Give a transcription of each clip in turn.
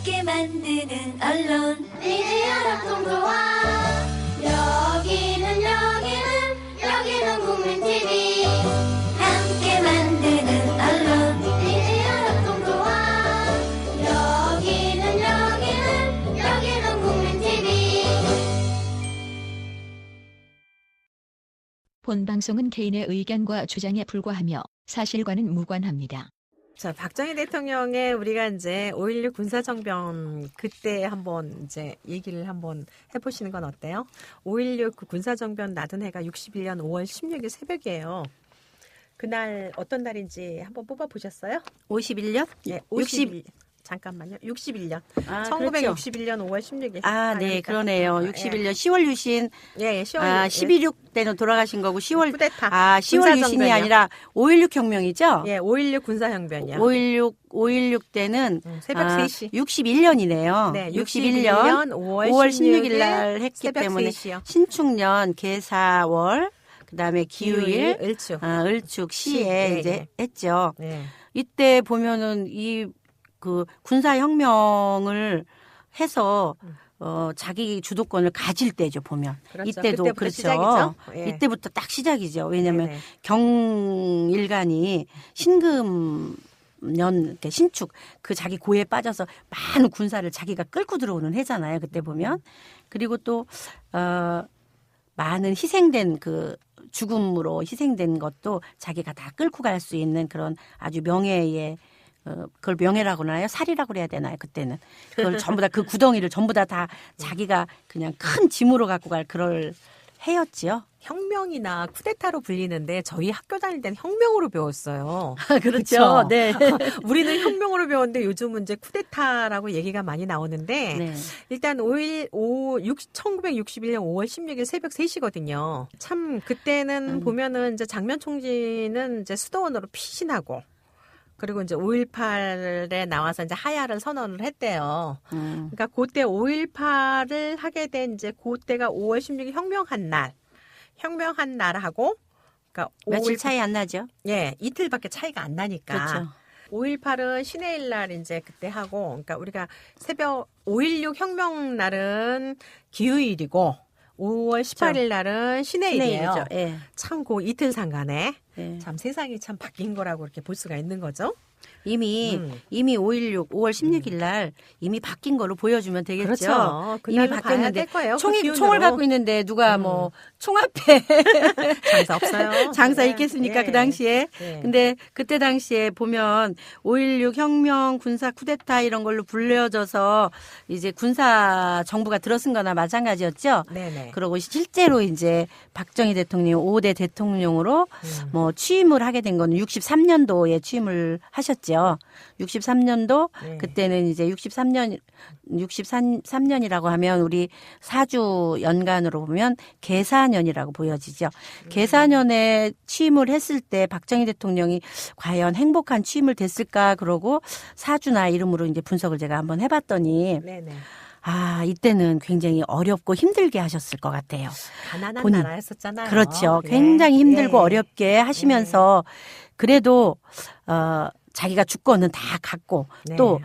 함께 만드는 언론 미디어 협동조합 여기는 국민TV 함께 만드는 언론 미디어 협동조합 여기는 국민TV. 본 방송은 개인의 의견과 주장에 불과하며 사실과는 무관합니다. 자, 박정희 대통령의 우리가 이제 5.16 군사정변 그때 한번 이제 얘기를 한번 해보시는 건 어때요? 5.16 그 군사정변 나던 해가 61년 5월 16일 새벽이에요. 그날 어떤 날인지 한번 뽑아보셨어요? 51년? 네, 51. 잠깐만요. 61년. 아, 1961년 5월 16일. 아, 네, 그러네요. 61년 10월 유신. 예, 10월. 아, 12.6 때는 돌아가신 거고 10월. 쿠데타. 아, 10월 유신이 아니라 5.16 혁명이죠? 예, 5.16 군사혁변이요. 5.16 때는 새벽 3시. 61년이네요. 네, 61년 5월 16일 날 했기 새벽 때문에 3시요. 신축년 계사월 그다음에 기후일 을축. 을축 시에 네, 이제 네. 했죠. 네. 이때 보면은 이 그 군사혁명을 해서 자기 주도권을 가질 때죠, 보면. 그렇죠. 이때도 그때부터 그렇죠. 시작이죠. 예. 이때부터 딱 시작이죠. 왜냐하면 네네. 경일관이 신금 이렇게 신축 그 자기 고에 빠져서 많은 군사를 자기가 끌고 들어오는 해잖아요. 그때 보면. 그리고 또 많은 희생된 그 죽음으로 희생된 것도 자기가 다 끌고 갈 수 있는 그런 아주 명예의 그걸 명예라고 하나요? 살이라고 그래야 되나요? 그때는 그걸 전부 다 그 구덩이를 전부 다 자기가 그냥 큰 짐으로 갖고 갈 그럴 해였지요. 혁명이나 쿠데타로 불리는데 저희 학교 다닐 때는 혁명으로 배웠어요. 그렇죠. 네. 우리는 혁명으로 배웠는데 요즘은 이제 쿠데타라고 얘기가 많이 나오는데 네. 일단 1961년 5월 16일 새벽 3시거든요. 참 그때는 보면은 이제 장면 총지는 이제 수도원으로 피신하고 그리고 이제 5.18에 나와서 이제 하야를 선언을 했대요. 그러니까 그때 5.18을 하게 된 이제 그때가 5월 16일 혁명한 날하고 그러니까 며칠 차이 안 나죠? 예, 이틀밖에 차이가 안 나니까. 그렇죠. 5.18은 신해일 날 이제 그때 하고 그러니까 우리가 새벽 5.16 혁명 날은 기후일이고 5월 18일 날은 신해일이에요. 신해일이죠. 예. 참 그 이틀 상간에 예. 참 세상이 참 바뀐 거라고 이렇게 볼 수가 있는 거죠. 이미 5.16 5월 16일 날 이미 바뀐 걸로 보여주면 되겠죠. 그렇죠. 이미 그날로 봐야 바뀌었는데 될 거예요. 그 기운으로. 총을 갖고 있는데 누가 뭐 총 앞에 장사 없어요. 장사 예, 있겠습니까? 예. 그 당시에. 예. 근데 그때 당시에 보면 5.16 혁명, 군사 쿠데타 이런 걸로 불려져서 이제 군사 정부가 들어선 거나 마찬가지였죠. 네네. 그리고 실제로 이제 박정희 대통령이 5대 대통령으로 뭐 취임을 하게 된 건 63년도에 취임을 하셨죠. 63년도 네. 그때는 이제 63년이라고 하면 우리 사주 연간으로 보면 계사년이라고 보여지죠. 계사년에 취임을 했을 때 박정희 대통령이 과연 행복한 취임을 됐을까 그러고 사주나 이름으로 이제 분석을 제가 한번 해봤더니 네네. 아 이때는 굉장히 어렵고 힘들게 하셨을 것 같아요. 가난한 본인. 나라였었잖아요. 그렇죠. 예. 굉장히 힘들고 예. 어렵게 하시면서 그래도 자기가 주권은 다 갖고 네. 또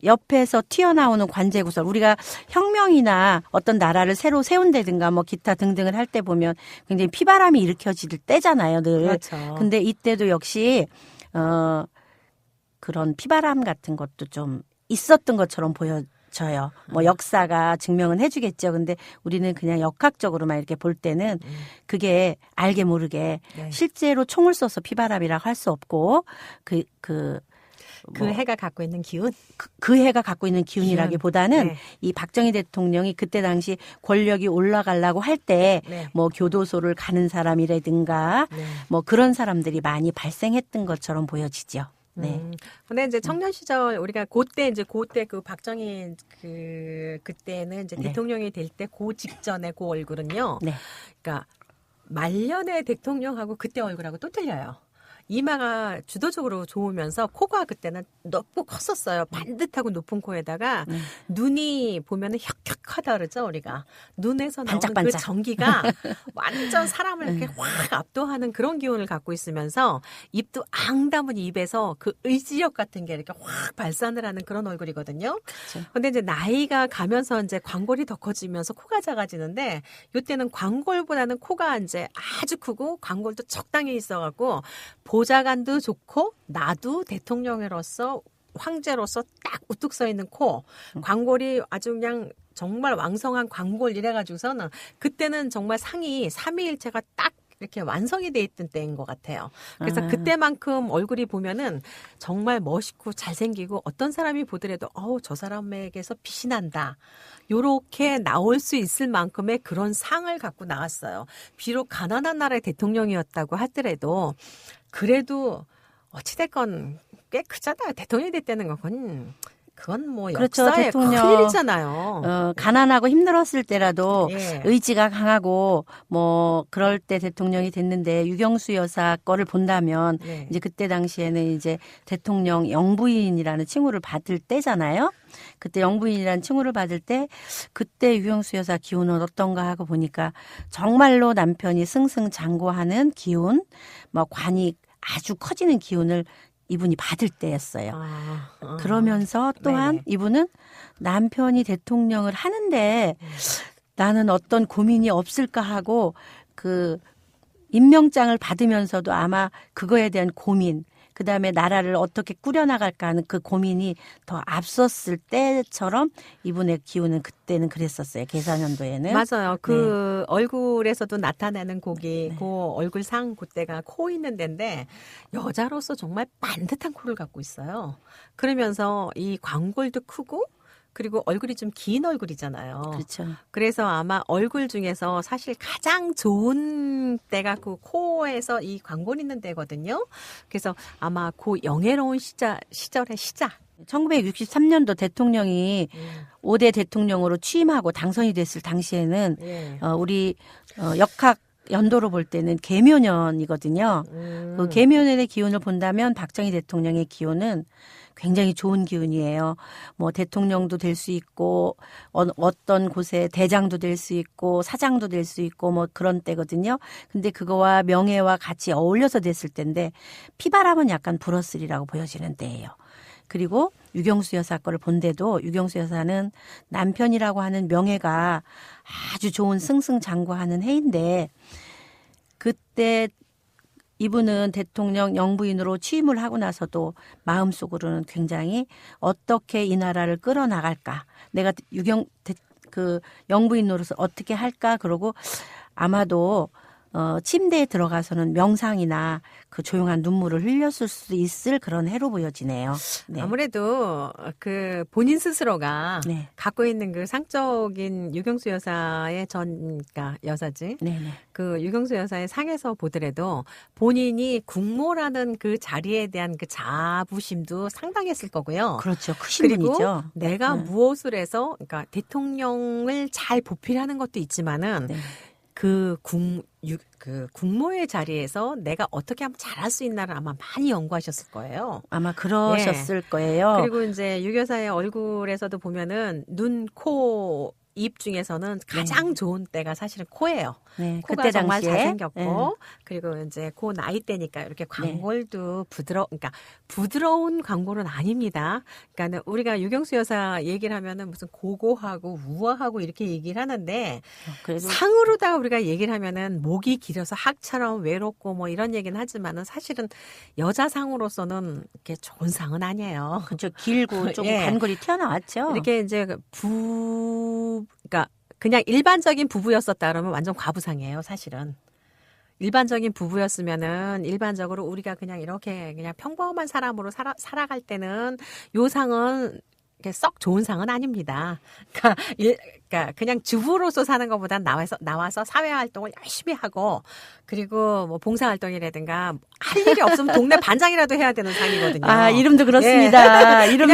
옆에서 튀어나오는 관제구설 우리가 혁명이나 어떤 나라를 새로 세운다든가 뭐 기타 등등을 할 때 보면 굉장히 피바람이 일으켜질 때잖아요, 늘. 그렇죠. 근데 이때도 역시 그런 피바람 같은 것도 좀 있었던 것처럼 보여져요. 뭐 역사가 증명은 해주겠죠. 근데 우리는 그냥 역학적으로만 이렇게 볼 때는 그게 알게 모르게 네. 실제로 총을 쏘서 피바람이라고 할 수 없고 그 해가 갖고 있는 기운. 그 해가 갖고 있는 기운이라기보다는 네. 이 박정희 대통령이 그때 당시 권력이 올라가려고 할 때 네. 뭐 교도소를 가는 사람이라든가 네. 뭐 그런 사람들이 많이 발생했던 것처럼 보여지죠. 네. 근데 이제 청년 시절 우리가 그때 그 박정희 그때는 이제 네. 대통령이 될 때 그 직전에 그 얼굴은요. 네. 그러니까 말년의 대통령하고 그때 얼굴하고 또 틀려요. 이마가 주도적으로 좋으면서 코가 그때는 높고 컸었어요. 반듯하고 높은 코에다가 눈이 보면은 혁혁하다 그러죠, 우리가. 눈에서 나오는 반짝반짝. 그 전기가 완전 사람을 이렇게 확 압도하는 그런 기운을 갖고 있으면서 입도 앙담은 입에서 그 의지력 같은 게 이렇게 확 발산을 하는 그런 얼굴이거든요. 그렇죠. 근데 이제 나이가 가면서 이제 광골이 더 커지면서 코가 작아지는데 이때는 광골보다는 코가 이제 아주 크고 광골도 적당히 있어갖고 보좌관도 좋고 나도 대통령으로서 황제로서 딱 우뚝 서 있는 코, 광골이 아주 그냥 정말 왕성한 광골 이래가지고서는 그때는 정말 상이 삼위일체가 딱 이렇게 완성이 돼 있던 때인 것 같아요. 그래서 그때만큼 얼굴이 보면은 정말 멋있고 잘생기고 어떤 사람이 보더라도 저 사람에게서 빛이 난다. 요렇게 나올 수 있을 만큼의 그런 상을 갖고 나왔어요. 비록 가난한 나라의 대통령이었다고 하더라도 그래도 어찌됐건 꽤 크잖아요. 대통령이 됐다는 그건 뭐 그렇죠. 역사의 대통령. 큰일이잖아요. 가난하고 힘들었을 때라도 예. 의지가 강하고 뭐 그럴 때 대통령이 됐는데 유경수 여사 거를 본다면 네. 이제 그때 당시에는 이제 대통령 영부인이라는 칭호를 받을 때잖아요. 그때 영부인이라는 칭호를 받을 때 그때 유경수 여사 기운은 어떤가 하고 보니까 정말로 남편이 승승장구하는 기운, 뭐 관이 아주 커지는 기운을 이분이 받을 때였어요. 그러면서 또한 네네. 이분은 남편이 대통령을 하는데 나는 어떤 고민이 없을까 하고 그 임명장을 받으면서도 아마 그거에 대한 고민, 그다음에 나라를 어떻게 꾸려나갈까 하는 그 고민이 더 앞섰을 때처럼 이분의 기운은 그때는 그랬었어요. 계산년도에는. 맞아요. 그 얼굴에서도 나타나는 곡이 그 얼굴상 그때가 코 있는 데인데 여자로서 정말 반듯한 코를 갖고 있어요. 그러면서 이 광골도 크고 그리고 얼굴이 좀 긴 얼굴이잖아요. 그렇죠. 그래서 아마 얼굴 중에서 사실 가장 좋은 때가 그 코에서 이 광골 있는 데거든요. 그래서 아마 그 영예로운 시절의 시작. 1963년도 대통령이 5대 대통령으로 취임하고 당선이 됐을 당시에는 예. 우리 역학 연도로 볼 때는 개묘년이거든요. 그 개묘년의 기운을 본다면 박정희 대통령의 기운은 굉장히 좋은 기운이에요. 뭐 대통령도 될 수 있고 어떤 곳에 대장도 될 수 있고 사장도 될 수 있고 뭐 그런 때거든요. 근데 그거와 명예와 같이 어울려서 됐을 때인데 피바람은 약간 불었으리라고 보여지는 때예요. 그리고 유경수 여사 거를 본데도 유경수 여사는 남편이라고 하는 명예가 아주 좋은 승승장구하는 해인데 그때 이분은 대통령 영부인으로 취임을 하고 나서도 마음속으로는 굉장히 어떻게 이 나라를 끌어나갈까, 내가 영부인으로서 어떻게 할까, 그러고 아마도 침대에 들어가서는 명상이나 그 조용한 눈물을 흘렸을 수도 있을 그런 해로 보여지네요. 네. 아무래도 그 본인 스스로가 네. 갖고 있는 그 상적인 유경수 여사의 그러니까 여사지. 네네. 그 유경수 여사의 상에서 보더라도 본인이 국모라는 그 자리에 대한 그 자부심도 상당했을 거고요. 그렇죠. 크신 그리고 분이죠. 내가 네. 무엇을 해서 그러니까 대통령을 잘 보필하는 것도 있지만은 네. 그 국모의 자리에서 내가 어떻게 하면 잘할 수 있나를 아마 많이 연구하셨을 거예요. 아마 그러셨을 거예요. 그리고 이제 유 여사의 얼굴에서도 보면은 눈, 코, 입 중에서는 가장 좋은 때가 사실은 코예요. 네, 코가 그때 정말 당시에. 잘생겼고 네. 그리고 이제 그 나이 때니까 이렇게 광골도 그러니까 부드러운 광골은 아닙니다. 그러니까 우리가 유경수 여사 얘기를 하면은 무슨 고고하고 우아하고 이렇게 얘기를 하는데 그래도 상으로다가 우리가 얘기를 하면은 목이 길어서 학처럼 외롭고 뭐 이런 얘기는 하지만은 사실은 여자 상으로서는 이렇게 좋은 상은 아니에요. 그죠, 길고 조금 예. 관골이 튀어나왔죠. 이렇게 이제 그러니까 그냥 일반적인 부부였었다 그러면 완전 과부상이에요, 사실은. 일반적인 부부였으면은 일반적으로 우리가 그냥 이렇게 그냥 평범한 사람으로 살아갈 때는 요 상은 썩 좋은 상은 아닙니다. 그러니까 그냥 주부로서 사는 것보단 나와서 사회 활동을 열심히 하고 그리고 뭐 봉사 활동이라든가 할 일이 없으면 동네 반장이라도 해야 되는 상이거든요. 아, 이름도 그렇습니다. 예. 이름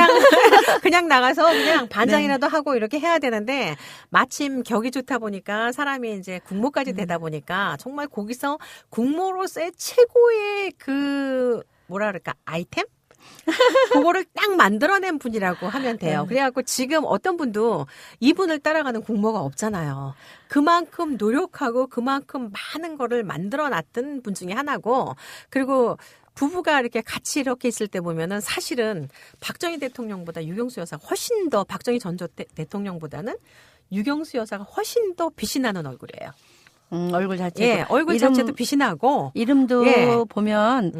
그냥 나가서 그냥 반장이라도 하고 이렇게 해야 되는데 마침 격이 좋다 보니까 사람이 이제 국모까지 되다 보니까 정말 거기서 국모로서의 최고의 그 뭐라 그럴까 아이템? 그거를 딱 만들어낸 분이라고 하면 돼요. 그래갖고 지금 어떤 분도 이분을 따라가는 국모가 없잖아요. 그만큼 노력하고 그만큼 많은 거를 만들어놨던 분 중에 하나고 그리고 부부가 이렇게 같이 이렇게 있을 때 보면은 사실은 박정희 대통령보다 유경수 여사가 훨씬 더 박정희 전 대통령보다는 유경수 여사가 훨씬 더 빛이 나는 얼굴이에요. 얼굴 자체. 예, 얼굴 자체도 빛이 나고 이름도 예. 보면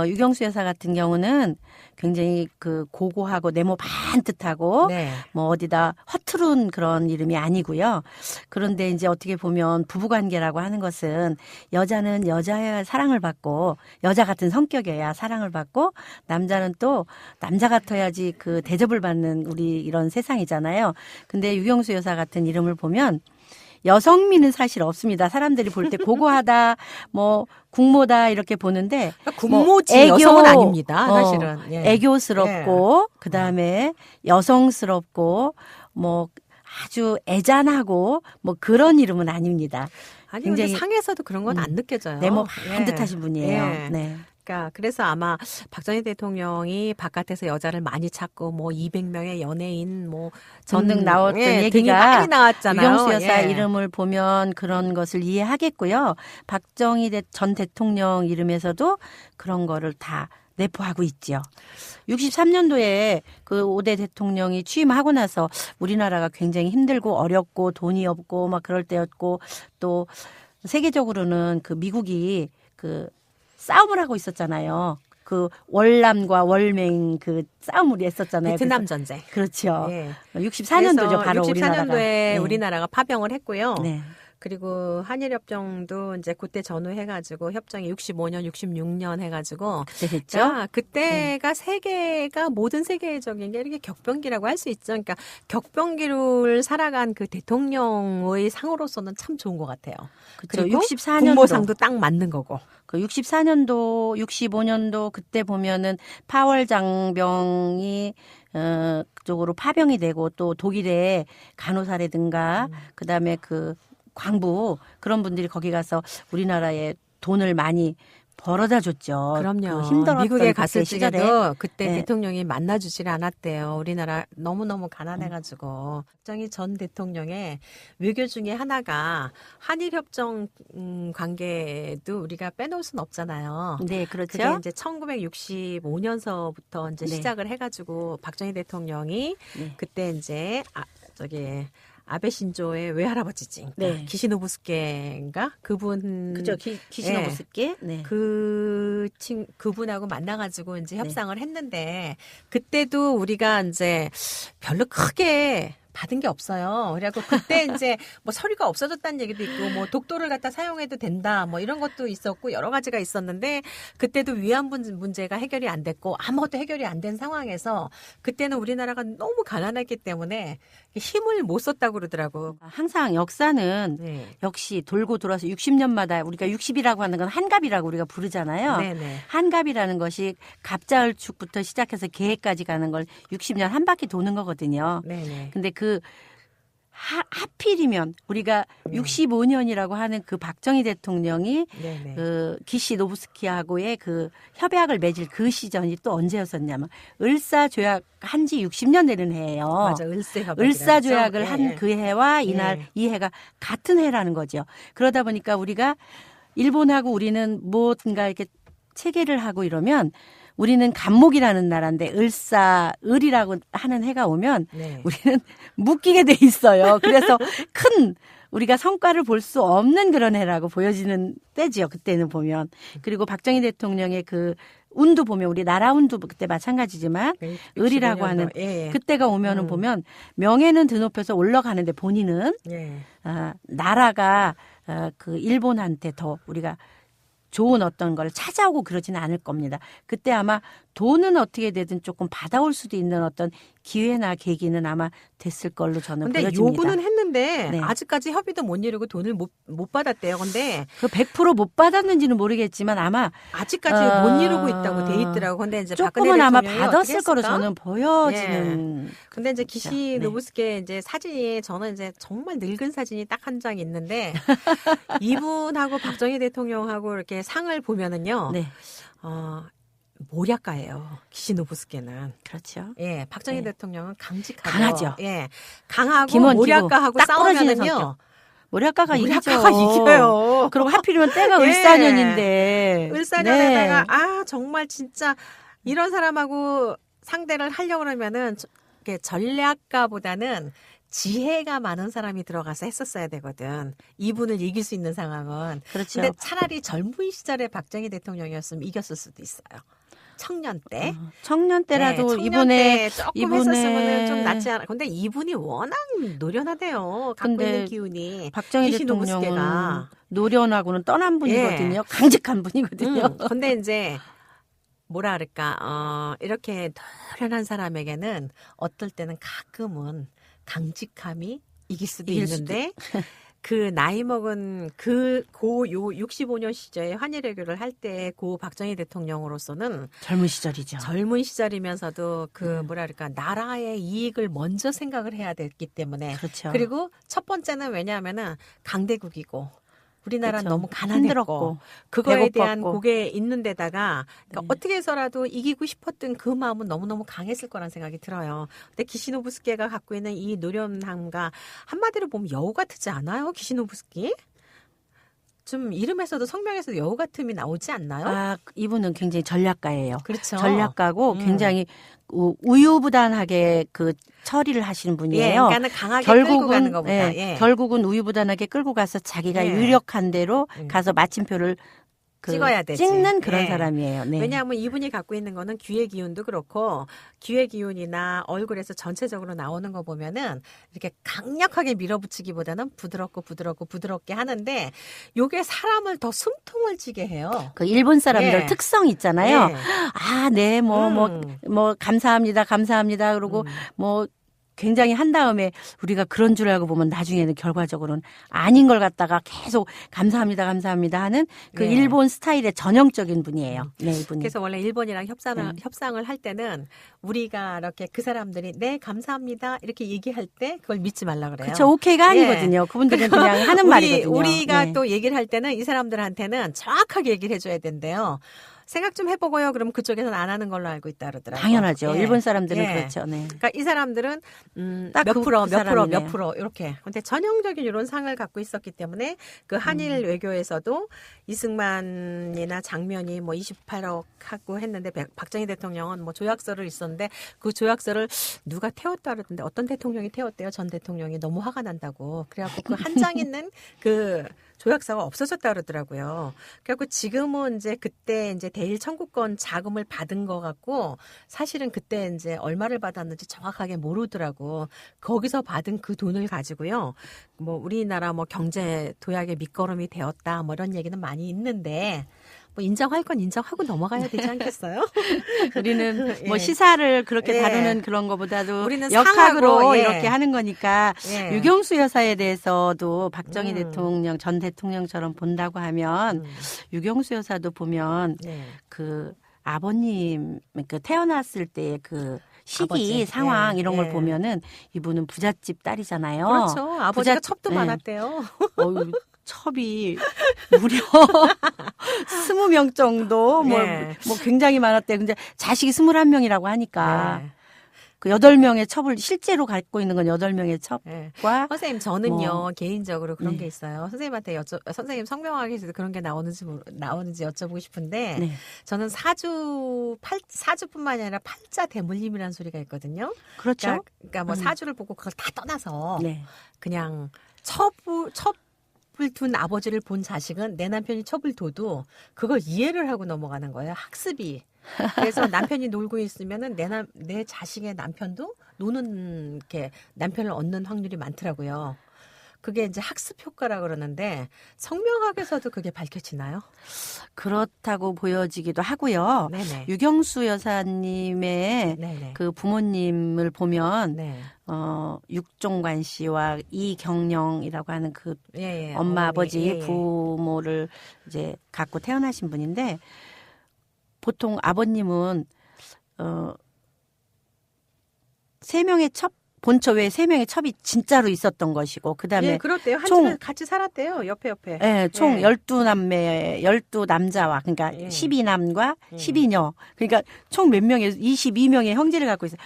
유경수 여사 같은 경우는 굉장히 그 고고하고 네모 반듯하고 네. 뭐 어디다 허투른 그런 이름이 아니고요. 그런데 이제 어떻게 보면 부부관계라고 하는 것은 여자는 여자의 사랑을 받고 여자 같은 성격이어야 사랑을 받고 남자는 또 남자 같아야지 그 대접을 받는 우리 이런 세상이잖아요. 근데 유경수 여사 같은 이름을 보면 여성미는 사실 없습니다. 사람들이 볼 때 고고하다, 뭐 국모다 이렇게 보는데 국모지 뭐 여성은 아닙니다. 사실은 예. 애교스럽고 그다음에 여성스럽고 뭐 아주 애잔하고 뭐 그런 이름은 아닙니다. 아니 근데 굉장히 상에서도 그런 건 안 느껴져요. 네모 반듯하신 분이에요. 예. 네. 그러니까 그래서 아마 박정희 대통령이 바깥에서 여자를 많이 찾고 뭐 200명의 연예인 뭐 전등 나왔던 등이 얘기가 많이 나왔잖아요. 유경수 여사 예. 이름을 보면 그런 것을 이해하겠고요. 박정희 전 대통령 이름에서도 그런 거를 다 내포하고 있죠. 63년도에 그 5대 대통령이 취임하고 나서 우리나라가 굉장히 힘들고 어렵고 돈이 없고 막 그럴 때였고 또 세계적으로는 그 미국이 그 싸움을 하고 있었잖아요. 그 월남과 월맹 그 싸움을 했었잖아요. 베트남 전쟁. 그렇죠. 예. 64년도죠. 바로 64년도에 우리나라가. 네. 우리나라가 파병을 했고요. 네. 그리고 한일협정도 이제 그때 전후해가지고 협정이 65년, 66년 해가지고 그때 됐죠. 자, 그때가 세계가 모든 세계적인 게 이렇게 격변기라고 할 수 있죠. 그러니까 격변기를 살아간 그 대통령의 상으로서는 참 좋은 것 같아요. 그렇죠. 그리고 64년도 국모상도 딱 맞는 거고. 그 64년도, 65년도 그때 보면은 파월 장병이 그쪽으로 파병이 되고 또 독일의 간호사라든가 그다음에 그 광부 그런 분들이 거기 가서 우리나라에 돈을 많이 벌어다 줬죠. 그럼요. 그 힘들었던 미국에 갔을 시절에. 때도 그때 네. 대통령이 만나주질 않았대요. 우리나라 너무너무 가난해가지고. 박정희 전 대통령의 외교 중에 하나가 한일협정 관계도 우리가 빼놓을 수는 없잖아요. 네, 그게 그렇죠. 이제 1965년서부터 이제 네. 시작을 해가지고 박정희 대통령이 네. 그때 이제 아베 신조의 외할아버지지. 네. 기시노부스케인가 그분 그죠. 기시노부스키. 네. 그분하고 만나가지고 이제 협상을 했는데 그때도 우리가 이제 별로 크게 받은 게 없어요. 그래갖고 그때 이제 뭐 서류가 없어졌다는 얘기도 있고 뭐 독도를 갖다 사용해도 된다 뭐 이런 것도 있었고 여러 가지가 있었는데 그때도 위안부 문제가 해결이 안 됐고 아무것도 해결이 안 된 상황에서 그때는 우리나라가 너무 가난했기 때문에 힘을 못 썼다고 그러더라고. 항상 역사는 네. 역시 돌고 돌아서 60년마다 우리가 60이라고 하는 건 한갑이라고 우리가 부르잖아요. 네네. 한갑이라는 것이 갑자을축부터 시작해서 개해까지 가는 걸 60년 한 바퀴 도는 거거든요. 네네. 근데 그 하필이면 우리가 65년이라고 하는 그 박정희 대통령이 네네. 그 기시 노부스키하고의 그 협약을 맺을 그 시전이 또 언제였었냐면 을사조약 한 지 60년 되는 해예요. 맞아, 을세협약. 을사조약을 한 그 해와 이날 예. 이 해가 같은 해라는 거죠. 그러다 보니까 우리가 일본하고 우리는 뭔가 이렇게 체계를 하고 이러면 우리는 간목이라는 나라인데 을이라고 하는 해가 오면 네. 우리는 묶이게 돼 있어요. 그래서 큰 우리가 성과를 볼 수 없는 그런 해라고 보여지는 때지요. 그때는 보면. 그리고 박정희 대통령의 그 운도 보면 우리 나라 운도 그때 마찬가지지만 을이라고 하는 예. 그때가 오면은 보면 명예는 드높여서 올라가는데 본인은 예. 나라가 그 일본한테 더 우리가 좋은 어떤 걸 찾아오고 그러지는 않을 겁니다. 그때 아마 돈은 어떻게 되든 조금 받아올 수도 있는 어떤 기회나 계기는 아마 됐을 걸로 저는 근데 보여집니다. 요구는 했는데 네. 아직까지 협의도 못 이루고 돈을 못 받았대요. 근데 그 100%못 받았는지는 모르겠지만 아마 아직까지 못 이루고 있다고 돼 있더라고. 근데 이제 박근혜 조금은 아마 대통령이 어떻게 받았을 거로 했을까? 저는 보여지는. 근데 이제 기시 네. 노부스케 이제 사진이 저는 이제 정말 늙은 사진이 딱 한 장 있는데 이분하고 박정희 대통령하고 이렇게 상을 보면은요. 네, 모략가예요. 기시 노부스케는. 그렇죠. 예, 박정희 네. 대통령은 강직하고 강하죠. 예, 강하고 김원기고 모략가하고 딱 부러지는 싸우면은요. 성격. 모략가가 이기죠. 모략가가 이겨요. 그리고 하필이면 때가 예. 을사년인데. 을사년에다가 네. 정말 진짜 이런 사람하고 상대를 하려고 그러면은 이렇게 전략가보다는 지혜가 많은 사람이 들어가서 했었어야 되거든. 이분을 이길 수 있는 상황은. 그렇죠. 근데 차라리 젊은 시절에 박정희 대통령이었으면 이겼을 수도 있어요. 청년 때. 청년 때라도 청년 이번에 때 조금 이번에 했었으면 좀 낫지 않아. 근데 이분이 워낙 노련하대요. 갖고 근데 있는 기운이. 박정희 기시 대통령은 노부스케가. 노련하고는 떠난 분이거든요. 강직한 분이거든요. 근데 이제 뭐라 그럴까 이렇게 노련한 사람에게는 어떨 때는 가끔은 강직함이 이길 수도 이길 있는데 그 나이 먹은 요 65년 시절에 환일외교를 할 때 고 박정희 대통령으로서는 젊은 시절이죠. 젊은 시절이면서도 그 뭐라 그럴까 나라의 이익을 먼저 생각을 해야 됐기 때문에 그렇죠. 그리고 첫 번째는 왜냐하면은 강대국이고 우리나라는 그렇죠. 너무 가난했고 힘들었고 그거에 대한 배고팠고. 그게 있는 데다가 그러니까 네. 어떻게 해서라도 이기고 싶었던 그 마음은 너무너무 강했을 거란 생각이 들어요. 근데 기시노부스케가 갖고 있는 이 노련함과 한마디로 보면 여우 같지 않아요? 기시노부스키? 좀 이름에서도 성명에서도 여우 같음이 나오지 않나요? 아, 이분은 굉장히 전략가예요. 그렇죠. 전략가고 굉장히 우유부단하게 그 처리를 하시는 예, 분이에요. 그러니까 강하게 끌고 가는 것보다. 예. 결국은 우유부단하게 끌고 가서 자기가 예. 유력한 대로 가서 마침표를 찍어야 되지. 찍는 그런 예. 사람이에요. 네. 왜냐하면 이분이 갖고 있는 거는 귀의 기운도 그렇고 귀의 기운이나 얼굴에서 전체적으로 나오는 거 보면은 이렇게 강력하게 밀어붙이기보다는 부드럽게 하는데 요게 사람을 더 숨통을 찌게 해요. 그 일본 사람들 예. 특성 있잖아요. 예. 아, 네, 감사합니다. 그러고 뭐 굉장히 한 다음에 우리가 그런 줄 알고 보면 나중에는 결과적으로는 아닌 걸 갖다가 계속 감사합니다 하는 그 네. 일본 스타일의 전형적인 분이에요. 네, 이분이. 그래서 원래 일본이랑 협상을 할 때는 우리가 이렇게 그 사람들이 네 감사합니다 이렇게 얘기할 때 그걸 믿지 말라 그래요. 그렇죠. 오케이가 아니거든요. 그분들은 그냥 하는 말이거든요. 우리가 네. 또 얘기를 할 때는 이 사람들한테는 정확하게 얘기를 해줘야 된대요. 생각 좀 해보고요. 그럼 그쪽에서는 안 하는 걸로 알고 있다 그러더라고요. 당연하죠. 예. 일본 사람들은 예. 그렇죠. 네. 그러니까 이 사람들은 딱 몇 그 프로 사람이네요. 이렇게. 근데 전형적인 이런 상을 갖고 있었기 때문에 그 한일 외교에서도 이승만이나 장면이 뭐 28억 하고 했는데 박정희 대통령은 뭐 조약서를 있었는데 그 조약서를 누가 태웠다 그러던데 어떤 대통령이 태웠대요. 전 대통령이 너무 화가 난다고. 그래갖고 그 한 장 있는 그 조약서가 없어졌다 그러더라고요. 그래갖고 지금은 이제 그때 이제 대일 청구권 자금을 받은 거 같고 사실은 그때 이제 얼마를 받았는지 정확하게 모르더라고. 거기서 받은 그 돈을 가지고요. 뭐 우리나라 뭐 경제 도약의 밑거름이 되었다 뭐 이런 얘기는 많이 있는데 뭐 인정할 건 인정하고 넘어가야 되지 않겠어요? 우리는 뭐 예. 시사를 그렇게 예. 다루는 그런 것보다도 우리는 역학으로 상하고, 예. 이렇게 하는 거니까 예. 유경수 여사에 대해서도 박정희 대통령 전 대통령처럼 본다고 하면 유경수 여사도 보면 네. 그 아버님 그 태어났을 때 그 시기 아버지. 상황 예. 이런 걸 예. 보면은 이분은 부잣집 딸이잖아요. 그렇죠. 아버지가 첩도 예. 많았대요. 어유 첩이 무려 20명 정도 네. 뭐 굉장히 많았대. 근데 자식이 21명이라고 하니까 네. 그 8명의 첩을 실제로 갖고 있는 건 8명의 네. 첩과 선생님 저는요 뭐. 개인적으로 그런 네. 게 있어요. 선생님한테 선생님 성명학에서도 그런 게 나오는지 여쭤보고 싶은데 네. 저는 사주뿐만이 아니라 팔자 대물림이라는 소리가 있거든요. 그렇죠. 그러니까 뭐 사주를 보고 그걸 다 떠나서 네. 그냥 첩을 둔 아버지를 본 자식은 내 남편이 첩을 둬도 그걸 이해를 하고 넘어가는 거예요. 학습이. 그래서 남편이 놀고 있으면은 내 자식의 남편도 노는 이렇게 남편을 얻는 확률이 많더라고요. 그게 이제 학습 효과라 그러는데 성명학에서도 그게 밝혀지나요? 그렇다고 보여지기도 하고요. 네네. 유경수 여사님의 네네. 그 부모님을 보면 네. 육종관 씨와 이경령이라고 하는 그 예, 예. 엄마 어머니. 아버지 예, 예. 부모를 이제 갖고 태어나신 분인데 보통 아버님은 세 명의 첩 본처 외에 세 명의 첩이 진짜로 있었던 것이고 그다음에 예, 그렇대요. 한 총- 집에 같이 살았대요. 옆에. 예, 총 예. 12남매, 12남자와, 그러니까 예. 12남과 12녀. 그러니까 총 몇 명의, 22명의 형제를 갖고 있어요.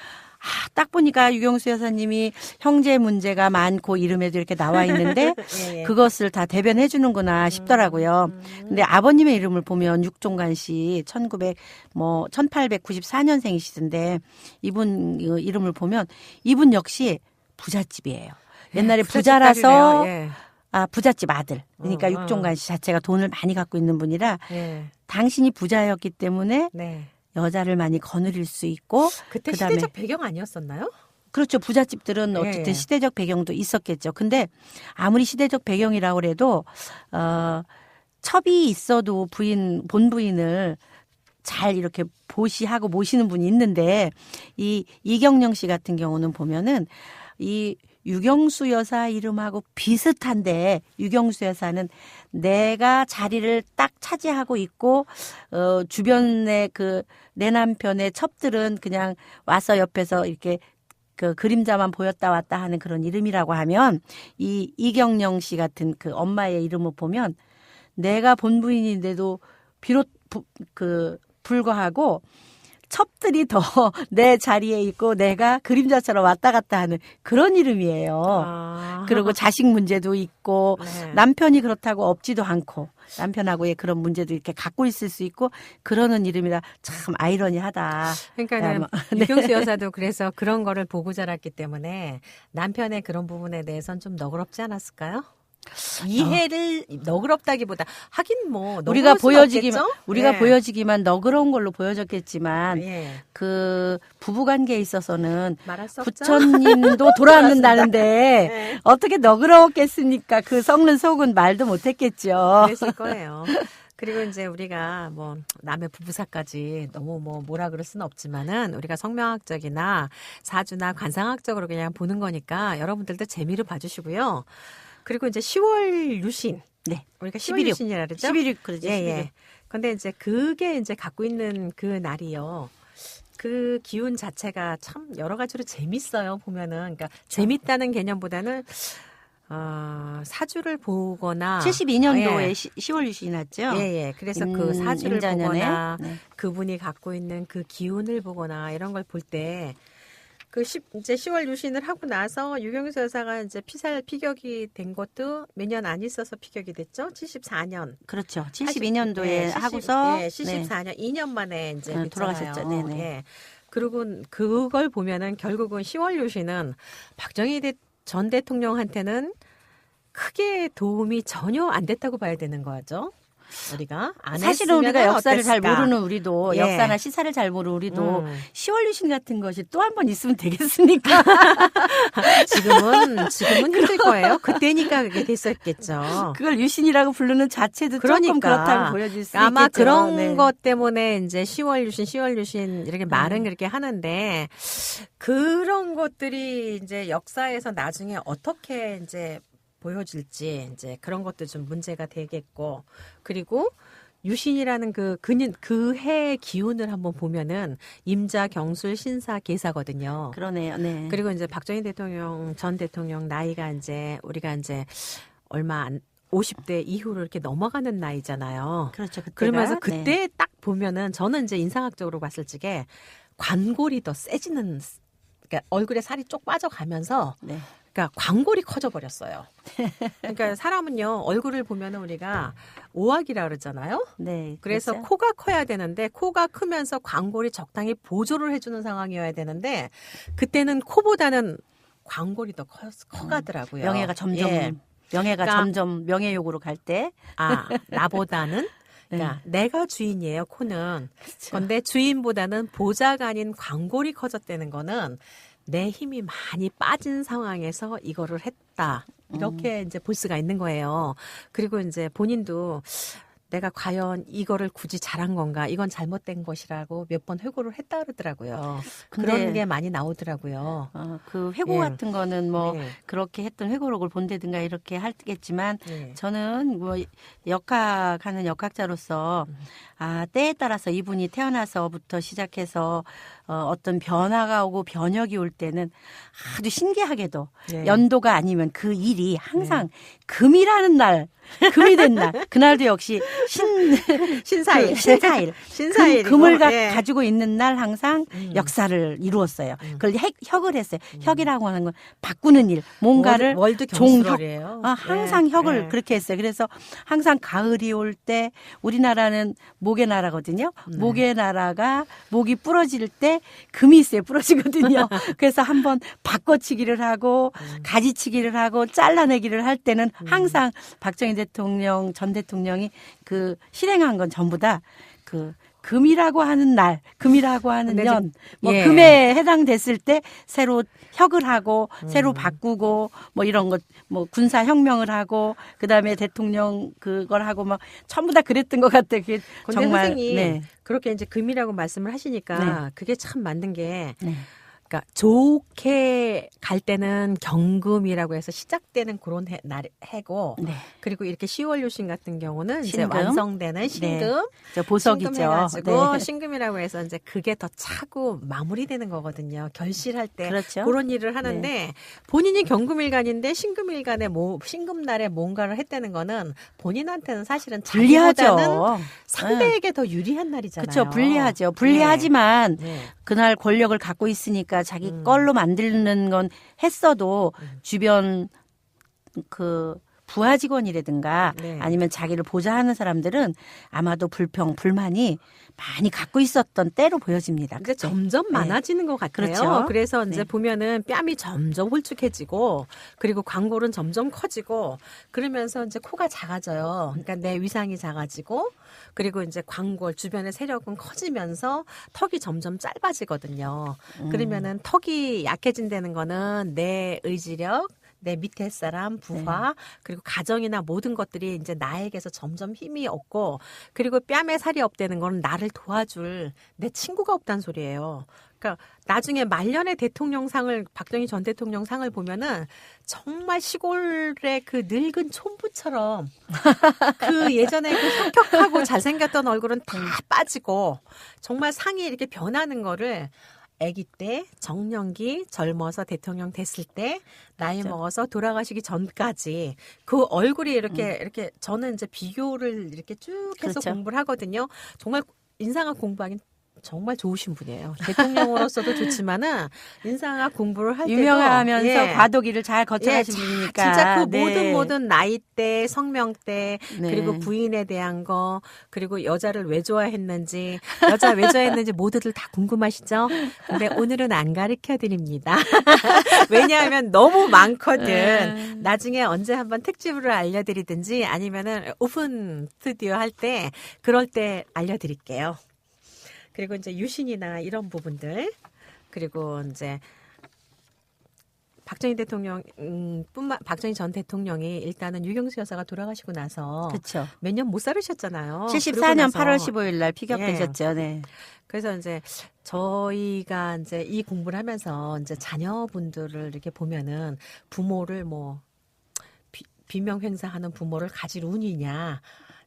딱 보니까 유경수 여사님이 형제 문제가 많고 이름에도 이렇게 나와 있는데 예, 예. 그것을 다 대변해 주는구나 싶더라고요. 근데 아버님의 이름을 보면 육종관 씨 1894년생이시던데 이분 이름을 보면 이분 역시 부잣집이에요. 옛날에 부자라서 부잣집딸이래요. 예. 부잣집 아들. 그러니까 어. 육종관 씨 자체가 돈을 많이 갖고 있는 분이라 예. 당신이 부자였기 때문에 네. 여자를 많이 거느릴 수 있고 그때 그다음에 시대적 배경 아니었었나요? 그렇죠. 부잣집들은 예, 어쨌든 예. 시대적 배경도 있었겠죠. 근데 아무리 시대적 배경이라고 해도 첩이 있어도 본부인을 잘 이렇게 보시하고 모시는 분이 있는데 이 이경령 씨 같은 경우는 보면은 이 유경수 여사 이름하고 비슷한데 유경수 여사는 내가 자리를 딱 차지하고 있고 주변에 그 내 남편의 첩들은 그냥 와서 옆에서 이렇게 그 그림자만 보였다 왔다 하는 그런 이름이라고 하면 이 이경령 씨 같은 그 엄마의 이름을 보면 내가 본부인인데도 비롯 불과하고 첩들이 더 내 자리에 있고 내가 그림자처럼 왔다 갔다 하는 그런 이름이에요. 그리고 자식 문제도 있고 네. 남편이 그렇다고 없지도 않고 남편하고의 그런 문제도 이렇게 갖고 있을 수 있고 그러는 이름이라 참 아이러니하다. 그러니까는 네. 유경수 여사도 그래서 그런 거를 보고 자랐기 때문에 남편의 그런 부분에 대해서는 좀 너그럽지 않았을까요? 이해를 너그럽다기보다 하긴 뭐 우리가 너그러울 보여지기만 너그러운 걸로 보여졌겠지만 예. 그 부부관계에 있어서는 말할 수 없죠. 부처님도 돌아왔는다는데 네. 어떻게 너그러웠겠습니까? 그 썩는 속은 말도 못했겠죠. 그랬을 거예요. 그리고 이제 우리가 뭐 남의 부부사까지 너무 뭐라 그럴 수는 없지만은 우리가 성명학적이나 사주나 관상학적으로 그냥 보는 거니까 여러분들도 재미로 봐주시고요. 그리고 이제 10월 유신. 네. 우리가 10월 11일. 유신이라 그러죠? 11일 그러죠. 예, 11일. 예. 근데 이제 그게 이제 갖고 있는 그 날이요. 그 기운 자체가 참 여러 가지로 재밌어요. 보면은. 그러니까 재밌다는 개념보다는 사주를 보거나 72년도에 예. 10월 유신이 났죠. 예, 예. 그래서 그 사주를 임자년에. 보거나 네. 그분이 갖고 있는 그 기운을 보거나 이런 걸 볼 때 이제 10월 유신을 하고 나서 유경수 여사가 이제 피격이 된 것도 몇 년 안 있어서 피격이 됐죠. 74년. 그렇죠. 72년도에 하고서 네, 74년 2년 만에 이제 됐잖아요. 돌아가셨죠. 네네. 예. 그리고 그걸 보면은 결국은 10월 유신은 박정희 전 대통령한테는 크게 도움이 전혀 안 됐다고 봐야 되는 거죠. 우리가 안 사실은 우리가 했으면은 역사를 잘 어땠을까? 모르는 우리도 예. 역사나 시사를 잘 모르는 우리도 10월 유신 같은 것이 또 한 번 있으면 되겠습니까? 지금은 힘들 거예요. 그때니까 그게 됐었겠죠. 그걸 유신이라고 부르는 자체도 그러니까. 조금 그렇다고 보여질 수 아마 있겠죠. 그런 네. 것 때문에 이제 10월 유신 이렇게 말은 그렇게 하는데 그런 것들이 이제 역사에서 나중에 어떻게 이제 보여질지 이제 그런 것도 좀 문제가 되겠고 그리고 유신이라는 그 해의 기운을 한번 보면은 임자, 경술, 신사, 계사거든요. 그러네요. 네. 그리고 이제 박정희 전 대통령 나이가 이제 우리가 이제 얼마 안 50대 이후로 이렇게 넘어가는 나이잖아요. 그렇죠. 그때가. 그러면서 네. 그때 딱 보면은 저는 이제 인상학적으로 봤을 적에 관골이 더 세지는 그러니까 얼굴에 살이 쪽 빠져가면서 네. 그러니까 광골이 커져 버렸어요. 그러니까 사람은요 얼굴을 보면은 우리가 오악이라 그러잖아요. 네. 그래서 그렇죠. 코가 커야 되는데 코가 크면서 광골이 적당히 보조를 해주는 상황이어야 되는데 그때는 코보다는 광골이 더 커가더라고요. 명예가 점점 예. 명예가 그러니까- 점점 명예욕으로 갈 때. 나보다는 그러니까 내가 주인이에요 코는. 그런데 주인보다는 보좌가 아닌 광골이 커졌다는 거는 내 힘이 많이 빠진 상황에서 이거를 했다. 이렇게 이제 볼 수가 있는 거예요. 그리고 이제 본인도 내가 과연 이거를 굳이 잘한 건가? 이건 잘못된 것이라고 몇 번 회고를 했다 그러더라고요. 근데 그런 게 많이 나오더라고요. 그 회고 예. 같은 거는 뭐 네. 그렇게 했던 회고록을 본다든가 이렇게 하겠지만 네. 저는 뭐 역학하는 역학자로서 때에 따라서 이분이 태어나서부터 시작해서 어떤 변화가 오고 변혁이 올 때는 아주 신기하게도 네. 연도가 아니면 그 일이 항상 금이라는 날, 금이 된 날, 그날도 역시 신사일. 신사일. 신사일이고. 금을 예. 가지고 있는 날 항상 역사를 이루었어요. 그걸 혁을 했어요. 혁이라고 하는 건 바꾸는 일, 뭔가를 월드 종혁. 경술이에요. 항상 예. 혁을 예. 그렇게 했어요. 그래서 항상 가을이 올 때 우리나라는 목의 나라거든요. 목의 나라가 목이 부러질 때 금이 있어요. 부러지거든요. 그래서 한번 바꿔치기를 하고 가지치기를 하고 잘라내기를 할 때는 항상 박정희 대통령 전 대통령이 그 실행한 건 전부 다 그 금이라고 하는 날, 금이라고 하는 근데 년, 뭐 예. 금에 해당됐을 때 새로 혁을 하고 새로 바꾸고 뭐 이런 것, 뭐 군사 혁명을 하고 그다음에 대통령 그걸 하고 막 전부 다 그랬던 것 같아요. 그게 근데 정말 선생님 네. 그렇게 이제 금이라고 말씀을 하시니까 그게 참 맞는 게 네. 그러니까 좋게 갈 때는 경금이라고 해서 시작되는 그런 해고 네. 그리고 이렇게 10월 유신 같은 경우는 이제 신금. 완성되는 신금 저 보석이죠. 신금 해가지고 네. 신금이라고 해서 이제 그게 더 차고 마무리되는 거거든요. 결실할 때 그렇죠. 그런 일을 하는데 본인이 경금일간인데 신금일간에 신금날에 뭔가를 했다는 거는 본인한테는 사실은 자기보다는 불리하죠. 상대에게 더 유리한 날이잖아요. 그렇죠. 불리하죠. 불리하지만 네. 그날 권력을 갖고 있으니까 자기 걸로 만드는 건 했어도 주변 그 부하 직원이라든가 네. 아니면 자기를 보좌하는 사람들은 아마도 불만이 많이 갖고 있었던 때로 보여집니다. 근데 그때. 점점 네. 많아지는 것 같아요. 그렇죠. 그래서 이제 네. 보면은 뺨이 점점 홀쭉해지고 그리고 광골은 점점 커지고 그러면서 이제 코가 작아져요. 그러니까 내 위상이 작아지고 그리고 이제 광골 주변의 세력은 커지면서 턱이 점점 짧아지거든요. 그러면은 턱이 약해진다는 거는 내 의지력 내 밑에 사람, 부하, 그리고 가정이나 모든 것들이 이제 나에게서 점점 힘이 없고, 그리고 뺨에 살이 없다는 건 나를 도와줄 내 친구가 없다는 소리예요. 그러니까 나중에 말년의 대통령상을, 박정희 전 대통령상을 보면은 정말 시골의 그 늙은 촌부처럼 그 예전에 그 혁혁하고 잘생겼던 얼굴은 다 빠지고 정말 상이 이렇게 변하는 거를 아기 때, 정년기, 젊어서 대통령 됐을 때, 나이 그렇죠. 먹어서 돌아가시기 전까지 그 얼굴이 이렇게 저는 이제 비교를 이렇게 쭉 해서 그렇죠. 공부를 하거든요. 정말 인상학 공부하기 정말 좋으신 분이에요. 대통령으로서도 좋지만은 인상학 공부를 할 때도 유명하면서 예. 과도기를 잘 거쳐가신 예, 분이니까 진짜 그 네. 모든 나이대, 성명대, 네. 그리고 부인에 대한 거, 그리고 여자를 왜 좋아했는지, 여자 왜 좋아했는지 모두들 다 궁금하시죠? 근데 오늘은 안 가르쳐 드립니다. 왜냐하면 너무 많거든. 나중에 언제 한번 특집으로 알려드리든지 아니면은 오픈 스튜디오 할 때 그럴 때 알려드릴게요. 그리고 이제 유신이나 이런 부분들, 그리고 이제 박정희 대통령 박정희 전 대통령이 일단은 유경수 여사가 돌아가시고 나서 그렇죠. 몇 년 못 살으셨잖아요. 74년 그러고 나서 8월 15일 날 피격되셨죠. 예. 네. 그래서 이제 저희가 이제 이 공부를 하면서 이제 자녀분들을 이렇게 보면은 부모를 뭐 비명 행사하는 부모를 가질 운이냐.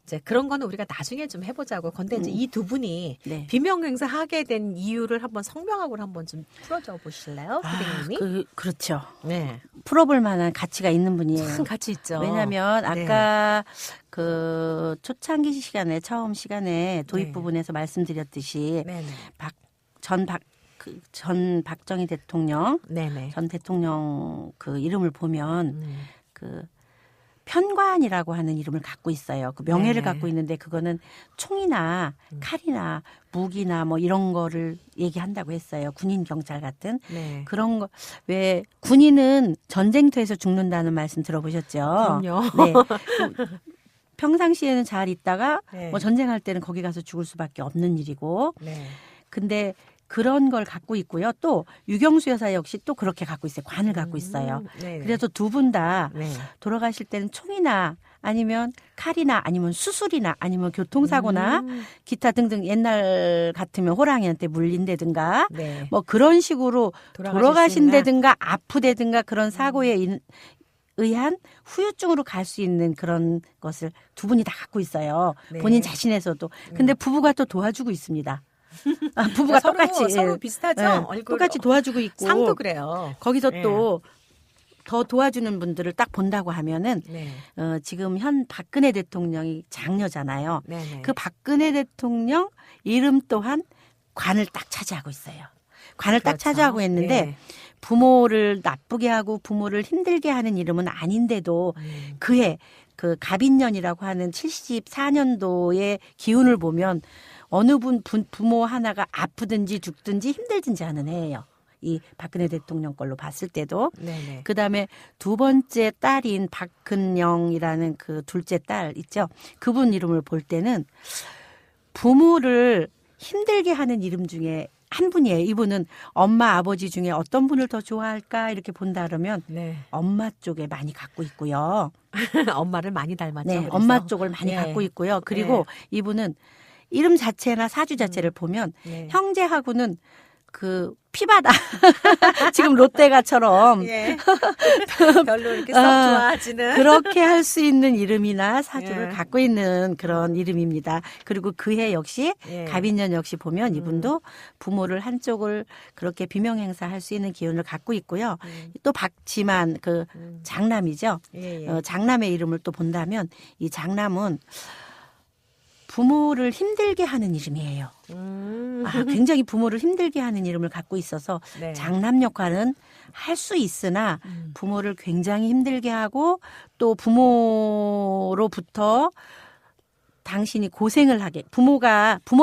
이제 그런 거는 우리가 나중에 좀 해보자고. 근데 이제 이 두 분이 네. 비명 행사하게 된 이유를 한번 성명학으로 한번 좀 풀어줘 보실래요, 선생님이? 그렇죠. 네, 풀어볼 만한 가치가 있는 분이에요. 큰 가치 있죠. 왜냐하면 네. 아까 그 초창기 시간에 처음 시간에 도입 네. 부분에서 말씀드렸듯이 네네, 전 박정희 대통령 네네. 전 대통령 그 이름을 보면 그 편관이라고 하는 이름을 갖고 있어요. 그 명예를 네. 갖고 있는데 그거는 총이나 칼이나 무기나 뭐 이런 거를 얘기한다고 했어요. 군인 경찰 같은 네. 그런 거. 왜 군인은 전쟁터에서 죽는다는 말씀 들어보셨죠? 그럼요. 네. 평상시에는 잘 있다가 네. 뭐 전쟁할 때는 거기 가서 죽을 수밖에 없는 일이고. 네. 근데 그런 걸 갖고 있고요. 또 유경수 여사 역시 또 그렇게 갖고 있어요. 관을 갖고 있어요. 네. 그래서 두 분 다 네. 돌아가실 때는 총이나 아니면 칼이나 아니면 수술이나 아니면 교통사고나 기타 등등 옛날 같으면 호랑이한테 물린다든가 네. 뭐 그런 식으로 돌아가신다든가 아프다든가 그런 사고에 의한 후유증으로 갈 수 있는 그런 것을 두 분이 다 갖고 있어요. 네. 본인 자신에서도. 근데 부부가 또 도와주고 있습니다. 부부가 그러니까 똑같이 서로 비슷하죠. 예, 얼굴 똑같이 도와주고 있고 상도 그래요. 거기서 예. 또 더 도와주는 분들을 딱 본다고 하면은 네. 지금 현 박근혜 대통령이 장녀잖아요. 네. 그 박근혜 대통령 이름 또한 관을 딱 차지하고 있어요. 관을 딱 그렇죠. 차지하고 있는데 네. 부모를 나쁘게 하고 부모를 힘들게 하는 이름은 아닌데도 그해 그 갑인년이라고 하는 74년도의 기운을 보면 어느 부모 하나가 아프든지 죽든지 힘들든지 하는 해예요. 이 박근혜 대통령 걸로 봤을 때도. 네네. 그다음에 두 번째 딸인 박근영이라는 그 둘째 딸 있죠. 그분 이름을 볼 때는 부모를 힘들게 하는 이름 중에 한 분이에요. 이분은 엄마 아버지 중에 어떤 분을 더 좋아할까 이렇게 본다 그러면 네. 엄마 쪽에 많이 갖고 있고요. 엄마를 많이 닮았죠. 네, 그래서. 엄마 쪽을 많이 예. 갖고 있고요. 그리고 이분은 이름 자체나 사주 자체를 보면 네. 형제하고는 그 피바다 지금 롯데가처럼 예. 별로 이렇게 썩 좋아하지는. 그렇게 할 수 있는 이름이나 사주를 예. 갖고 있는 그런 이름입니다. 그리고 그해 역시 예. 갑인년 역시 보면 이분도 부모를 한쪽을 그렇게 비명 행사할 수 있는 기운을 갖고 있고요. 또 박지만 그 장남이죠. 예, 예. 장남의 이름을 또 본다면 이 장남은 부모를 힘들게 하는 이름이에요. 굉장히 부모를 힘들게 하는 이름을 갖고 있어서 네. 장남 역할은 할 수 있으나 부모를 굉장히 힘들게 하고 또 부모로부터 당신이 고생을 하게 부모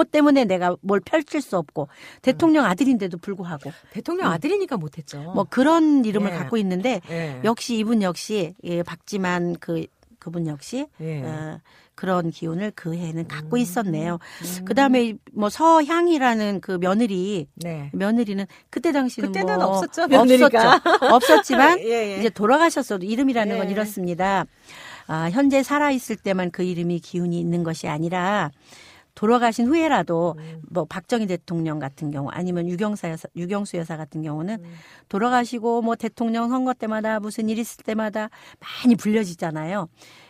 때문에 내가 뭘 펼칠 수 없고 대통령 아들인데도 불구하고 대통령 아들이니까 못했죠. 뭐 그런 이름을 예. 갖고 있는데 예. 역시 이분 역시 박지만 그분 역시 예. 그런 기운을 그 해에는 갖고 있었네요. 그다음에 뭐 서향이라는 그 며느리는 그때 당시는 그때는 뭐 없었죠, 며느리가. 없었지만 예, 예. 이제 돌아가셨어도 이름이라는 건 예. 이렇습니다. 현재 살아 있을 때만 그 이름이 기운이 있는 것이 아니라 돌아가신 후에라도 뭐 박정희 대통령 같은 경우 아니면 유경수 여사 같은 경우는 돌아가시고 뭐 대통령 선거 때마다 무슨 일 있을 때마다 많이 불려지잖아요.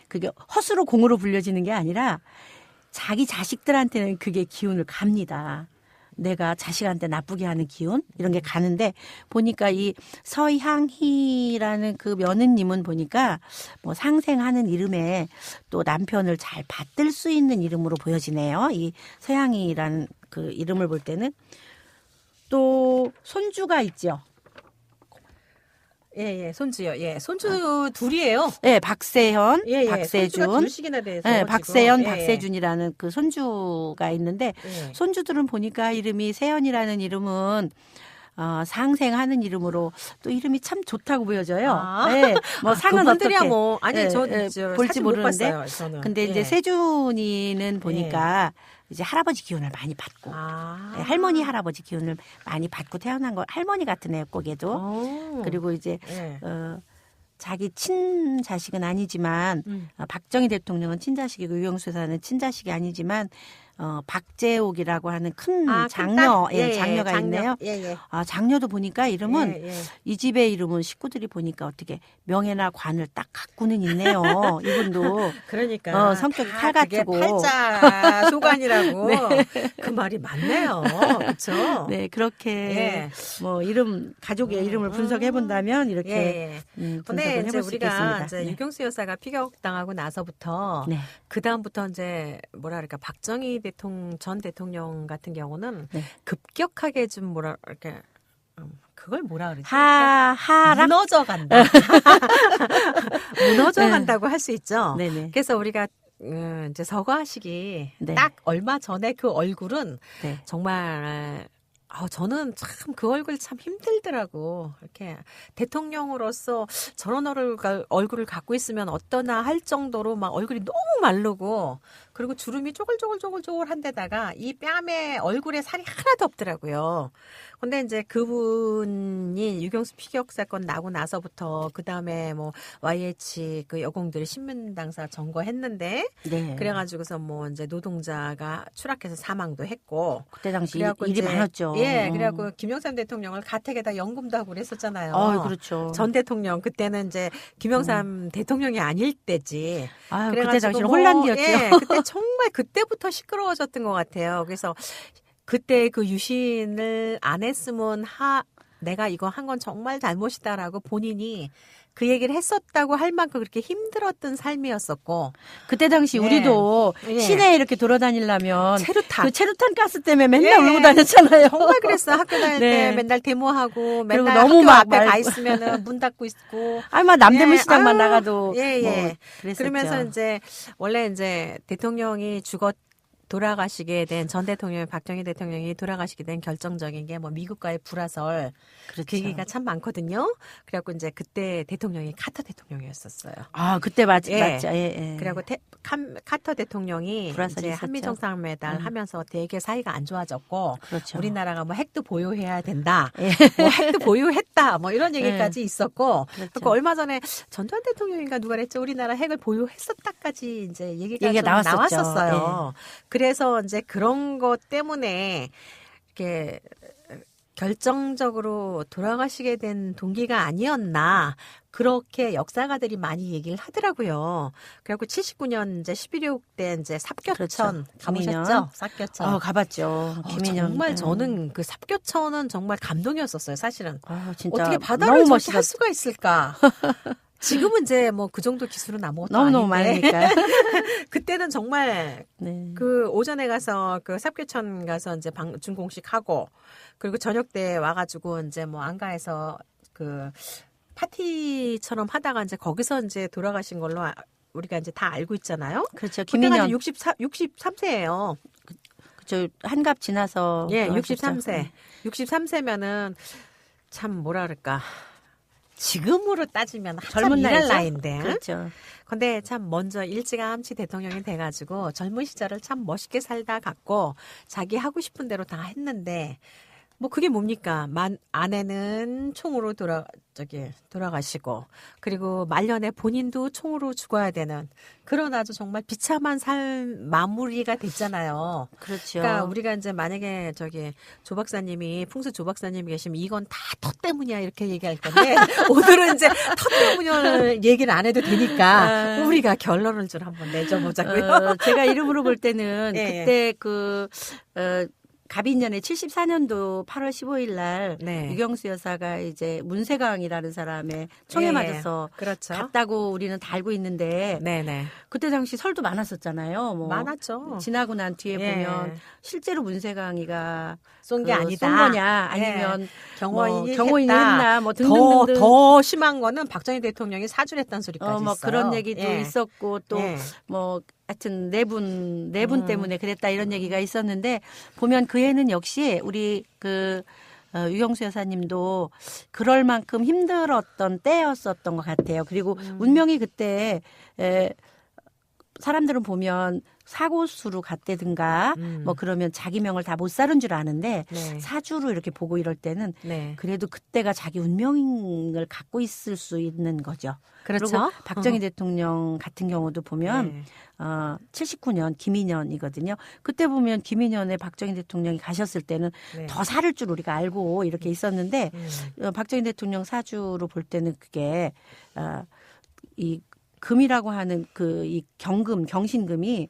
그게 헛수로 공으로 불려지는 게 아니라 자기 자식들한테는 그게 기운을 갑니다. 내가 자식한테 나쁘게 하는 기운 이런 게 가는데 보니까 이 서향희라는 그 며느님은 보니까 뭐 상생하는 이름에 또 남편을 잘 받들 수 있는 이름으로 보여지네요. 이 서향희라는 그 이름을 볼 때는 또 손주가 있죠. 예, 손주요. 예, 손주 둘이에요. 네, 박세현, 예, 예. 손주가 박세준. 둘씩이나 돼서. 네, 지금. 박세현, 예, 박세준이라는 그 손주가 있는데 예. 손주들은 보니까 이름이 세연이라는 이름은 상생하는 이름으로 또 이름이 참 좋다고 보여져요. 아. 네, 뭐 상은 그분들이야 어떻게 뭐 아니 저 볼지 사진 못 모르는데. 봤어요, 저는. 근데 예. 이제 세준이는 보니까 이제 할아버지 기운을 많이 받고 아. 네, 할머니 할아버지 기운을 많이 받고 태어난 거 할머니 같은 애 꼭에도 오. 그리고 이제 예. 자기 친자식은 아니지만 박정희 대통령은 친자식이고 유경수 여사는 친자식이 아니지만 박재옥이라고 하는 큰 장녀, 장녀가 있네요. 예, 예. 장녀도 보니까 이름은 예, 예. 이 집의 이름은 식구들이 보니까 어떻게 명예나 관을 딱 갖고는 있네요. 이분도 그러니까 성격이 다 칼 같고. 그게 팔자 소관이라고 네. 그 말이 맞네요. 그렇죠? 네, 그렇게 예. 뭐 가족의 이름을 분석해 본다면 이렇게 예, 예. 분석을 근데 해볼 이제 수 우리가 있겠습니다. 이제 네. 유경수 여사가 피격당하고 나서부터 네. 그 다음부터 이제 뭐라 그럴까 박정희 전 대통령 같은 경우는 네. 급격하게 좀 뭐라 이렇게 그걸 뭐라 그러지? 하락 무너져 간다. 무너져 네. 간다고 할 수 있죠. 네네. 그래서 우리가 이제 서거하시기 네. 딱 얼마 전에 그 얼굴은 네. 정말 저는 참 그 얼굴 참 힘들더라고. 이렇게 대통령으로서 저런 얼굴을 갖고 있으면 어떠나 할 정도로 막 얼굴이 너무 마르고 그리고 주름이 쪼글쪼글한 데다가 이 뺨에 얼굴에 살이 하나도 없더라고요. 근데 이제 그분이 유경수 피격 사건 나고 나서부터 그 다음에 뭐 YH 그 여공들이 신문당사 점거했는데 네. 그래가지고서 뭐 이제 노동자가 추락해서 사망도 했고 그때 당시 그래갖고 일이 이제 많았죠. 예, 그래갖고 김영삼 대통령을 가택에다 연금도 하고 그랬었잖아요. 그렇죠. 전 대통령 그때는 이제 김영삼 대통령이 아닐 때지. 그때 당시는 뭐, 혼란기였죠. 예, 그때 정말 그때부터 시끄러워졌던 것 같아요. 그래서 그때 그 유신을 안 했으면 내가 이거 한 건 정말 잘못이다라고 본인이 그 얘기를 했었다고 할 만큼 그렇게 힘들었던 삶이었었고 그때 당시 예. 우리도 예. 시내에 이렇게 돌아다니려면 체류탄 그 체류탄 가스 때문에 맨날 예. 울고 다녔잖아요. 정말 그랬어. 학교 다닐 네. 때 맨날 데모하고 그리고 맨날 너무 학교 막 앞에 가 말고. 있으면은 문 닫고 있고 아마 남대문 예. 시장만 아유, 나가도 예, 예. 뭐 그랬었죠. 그러면서 이제 원래 이제 대통령이 돌아가시게 된 전 대통령 박정희 대통령이 돌아가시게 된 결정적인 게 뭐 미국과의 불화설 그렇죠. 그 얘기가 참 많거든요. 그래갖고 이제 그때 대통령이 카터 대통령이었었어요. 그때 맞죠. 예. 예, 예. 그리고 카터 대통령이 불화설이 이제 있었죠. 한미 정상회담 하면서 되게 사이가 안 좋아졌고 그렇죠. 우리나라가 뭐 핵도 보유해야 된다. 예. 뭐 핵도 보유했다. 뭐 이런 얘기까지 있었고 그렇죠. 그리고 얼마 전에 전두환 대통령인가 누가 그랬죠. 우리나라 핵을 보유했었다까지 이제 얘기가 좀 나왔었죠. 나왔었어요. 그래서 이제 그런 것 때문에 이렇게 결정적으로 돌아가시게 된 동기가 아니었나 그렇게 역사가들이 많이 얘기를 하더라고요. 그래갖고 79년 이제 11.26 때 이제 삽교천 그렇죠. 가보셨죠? 삽교천. 가봤죠. 김인영. 정말 저는 그 삽교천은 정말 감동이었었어요. 사실은 진짜 어떻게 바다를 너무 저렇게 멋있었. 할 수가 있을까? 지금은 이제 뭐 그 정도 기술은 아무것도 너무 아닌데 많으니까. 그때는 정말 네. 그 오전에 가서 그 삽교천 가서 이제 준공식 하고 그리고 저녁 때 와가지고 이제 뭐 안가에서 그 파티처럼 하다가 이제 거기서 이제 돌아가신 걸로 우리가 이제 다 알고 있잖아요. 그렇죠. 그때가 김인영. 63세예요. 저 한갑 지나서. 예, 돌아가셨죠. 63세. 63세면은 참 뭐라 그럴까. 지금으로 따지면 한참 젊은 일할 나이죠? 나이인데. 그렇죠. 근데 참 먼저 일찌감치 대통령이 돼가지고 젊은 시절을 참 멋있게 살다 갔고 자기 하고 싶은 대로 다 했는데 뭐 그게 뭡니까? 아내는 총으로 돌아가시고 그리고 말년에 본인도 총으로 죽어야 되는 그런 아주 정말 비참한 삶 마무리가 됐잖아요. 그렇죠. 그러니까 우리가 이제 만약에 조 박사님이 풍수 조 박사님이 계시면 이건 다 터 때문이야 이렇게 얘기할 건데 오늘은 이제 터 때문을 얘기를 안 해도 되니까 우리가 결론을 좀 한번 내줘보자고요. 제가 이름으로 볼 때는 예, 그때 갑인년에 74년도 8월 15일 날 네. 유경수 여사가 이제 문세강이라는 사람의 총에 예, 맞아서 그렇죠. 갔다고 우리는 다 알고 있는데 네네. 그때 당시 설도 많았었잖아요. 뭐 많았죠. 지나고 난 뒤에 예. 보면 실제로 문세강이가 쏜 게 아니다. 쏜 거냐 아니면 경호인이 경호인이 했다. 했나 뭐 등등등등 더 심한 거는 박정희 대통령이 사주했다는 소리까지 뭐 있어요. 그런 얘기도 예. 있었고 또 예. 뭐 하여튼 네 분 때문에 그랬다 이런 얘기가 있었는데 보면 그 해는 역시 우리 유경수 여사님도 그럴 만큼 힘들었던 때였었던 것 같아요. 그리고 운명이 그때 사람들은 보면 사고수로 갔다든가 뭐 그러면 자기 명을 다 못 사는 줄 아는데 네. 사주로 이렇게 보고 이럴 때는 네. 그래도 그때가 자기 운명을 갖고 있을 수 있는 거죠. 그렇죠. 그리고 박정희 대통령 같은 경우도 보면 네. 79년 김인현이거든요. 그때 보면 김인현에 박정희 대통령이 가셨을 때는 네. 더 살을 줄 우리가 알고 이렇게 있었는데 박정희 대통령 사주로 볼 때는 그게 이 금이라고 하는 이 경신금이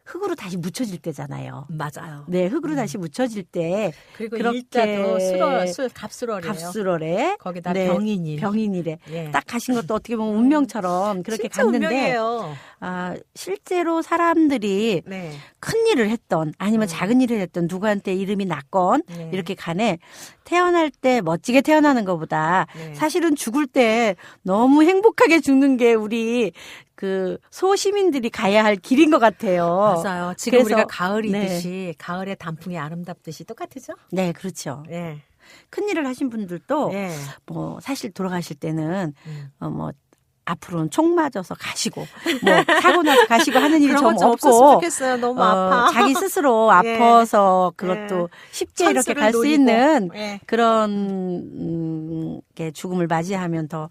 흙으로 다시 묻혀질 때잖아요. 맞아요. 네, 흙으로 다시 묻혀질 때 그리고 그렇게 일자도 갑술월이에요. 갑술월에 거기다 네, 병인일. 병인일에 예. 딱 가신 것도 어떻게 보면 운명처럼 그렇게 진짜 갔는데 운명이에요. 실제로 사람들이 네. 큰 일을 했던 아니면 작은 일을 했던 누구한테 이름이 났건 네. 이렇게 간에 태어날 때 멋지게 태어나는 것보다 네. 사실은 죽을 때 너무 행복하게 죽는 게 우리 소시민들이 가야 할 길인 것 같아요. 맞아요. 지금 그래서, 우리가 가을이듯이 가을의 단풍이 아름답듯이 똑같으죠? 네, 그렇죠. 예. 큰 일을 하신 분들도 예. 뭐 사실 돌아가실 때는 음. 뭐 앞으로는 총 맞아서 가시고 뭐 사고 나서 가시고 하는 일이 그런 좀 거좀 없었으면 없고 좋겠어요. 너무 아파. 자기 스스로 예. 아파서 그것도 쉽게 이렇게 천수를 갈 수 노리고. 있는 예. 그런 게 죽음을 맞이하면 더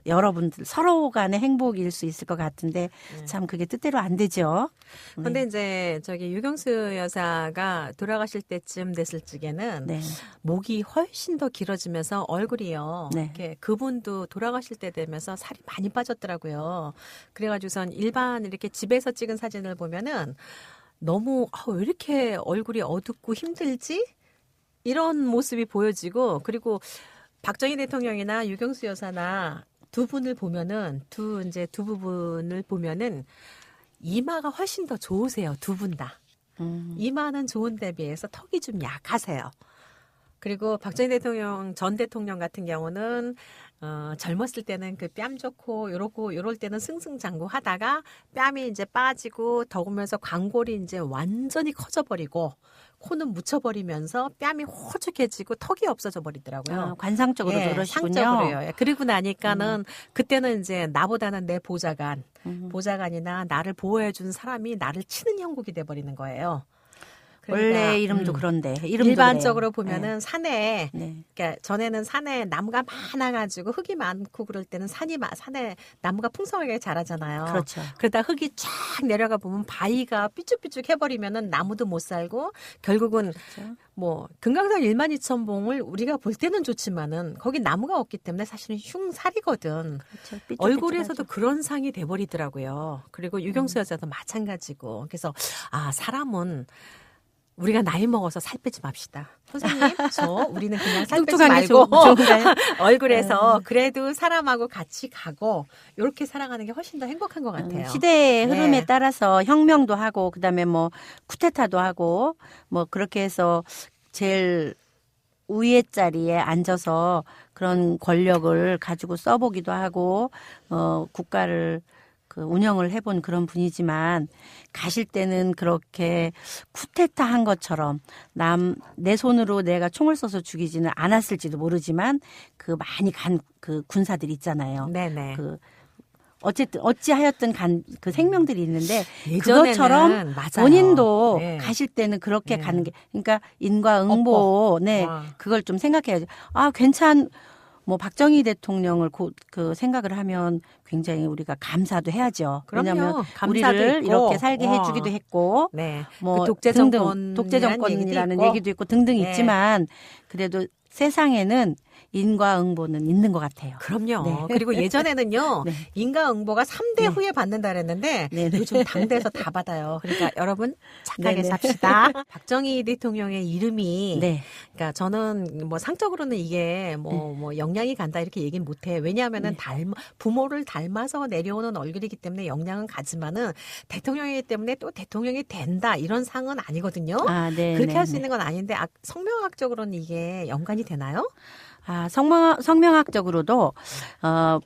여러분들 서로 간의 행복일 수 있을 것 같은데 참 그게 뜻대로 안 되죠. 근데 이제 저기 유경수 여사가 돌아가실 때쯤 됐을 적에는 네. 목이 훨씬 더 길어지면서 얼굴이요. 네. 이렇게 그분도 돌아가실 때 되면서 살이 많이 빠졌더라고요. 그래가지고선 일반 이렇게 집에서 찍은 사진을 보면은 너무 왜 이렇게 얼굴이 어둡고 힘들지? 이런 모습이 보여지고 그리고 박정희 대통령이나 유경수 여사나 두 분을 보면은 두 부분을 보면은 이마가 훨씬 더 좋으세요. 두 분 다. 이마는 좋은 데 비해서 턱이 좀 약하세요. 그리고 박정희 대통령 전 대통령 같은 경우는 젊었을 때는 그 뺨 좋고 요럴 때는 승승장구하다가 뺨이 이제 빠지고 더우면서 광골이 이제 완전히 커져버리고 코는 묻혀버리면서 뺨이 호죽해지고 턱이 없어져 버리더라고요. 관상적으로 예, 그러시군요. 상적으로요. 예, 그리고 나니까는 그때는 이제 나보다는 내 보좌관이나 나를 보호해준 사람이 나를 치는 형국이 돼버리는 거예요. 원래 이름도 그런데 이름도 일반적으로 그래요. 보면은 산에 네. 그러니까 전에는 산에 나무가 많아가지고 흙이 많고 그럴 때는 산에 나무가 풍성하게 자라잖아요. 그렇죠. 그러다 흙이 쫙 내려가 보면 바위가 삐쭉삐쭉 해버리면은 나무도 못 살고 결국은 그렇죠. 뭐 금강산 12,000봉을 우리가 볼 때는 좋지만은 거기 나무가 없기 때문에 사실은 흉살이거든. 그렇죠. 얼굴에서도 그런 상이 돼버리더라고요. 그리고 유경수 여자도 마찬가지고. 그래서 사람은 우리가 나이 먹어서 살 빼지 맙시다. 선생님, 우리는 그냥 살 빼지 뚱뚱한 게 말고 좋은가요? 얼굴에서 그래도 사람하고 같이 가고 이렇게 살아가는 게 훨씬 더 행복한 것 같아요. 시대의 흐름에 네. 따라서 혁명도 하고 그다음에 뭐 쿠데타도 하고 뭐 그렇게 해서 제일 우위의 자리에 앉아서 그런 권력을 가지고 써보기도 하고 국가를 운영을 해본 그런 분이지만 가실 때는 그렇게 쿠데타 한 것처럼 내 손으로 내가 총을 쏘서 죽이지는 않았을지도 모르지만 그 많이 간 그 군사들 있잖아요. 네네. 어찌하였든 그 생명들이 있는데 예전에는 그것처럼 맞아요. 본인도 네. 가실 때는 그렇게 네. 가는 게 그러니까 인과응보 그걸 좀 생각해야죠. 뭐 박정희 대통령을 그 생각을 하면 굉장히 우리가 감사도 해야죠. 그럼요. 왜냐하면 감사도 우리를 있고. 이렇게 살게 해주기도 했고, 네. 뭐 그 독재 정권 독재 정권이라는 얘기도 있고 등등 네. 있지만 그래도 세상에는 인과응보는 있는 것 같아요. 그럼요. 네. 그리고 예전에는요. 네. 인과응보가 3대 후에 받는다 그랬는데 네네. 요즘 당대에서 다 받아요. 그러니까 여러분 착하게 네네. 삽시다. 박정희 대통령의 이름이 네. 그러니까 저는 뭐 상적으로는 이게 뭐 영향이 간다 이렇게 얘기는 못해. 왜냐하면은 부모를 닮아서 내려오는 얼굴이기 때문에 영향은 가지만은 대통령이기 때문에 또 대통령이 된다 이런 상은 아니거든요. 네. 그렇게 할 수 있는 건 아닌데 성명학적으로는 이게 연관이 되나요? 성명학적으로도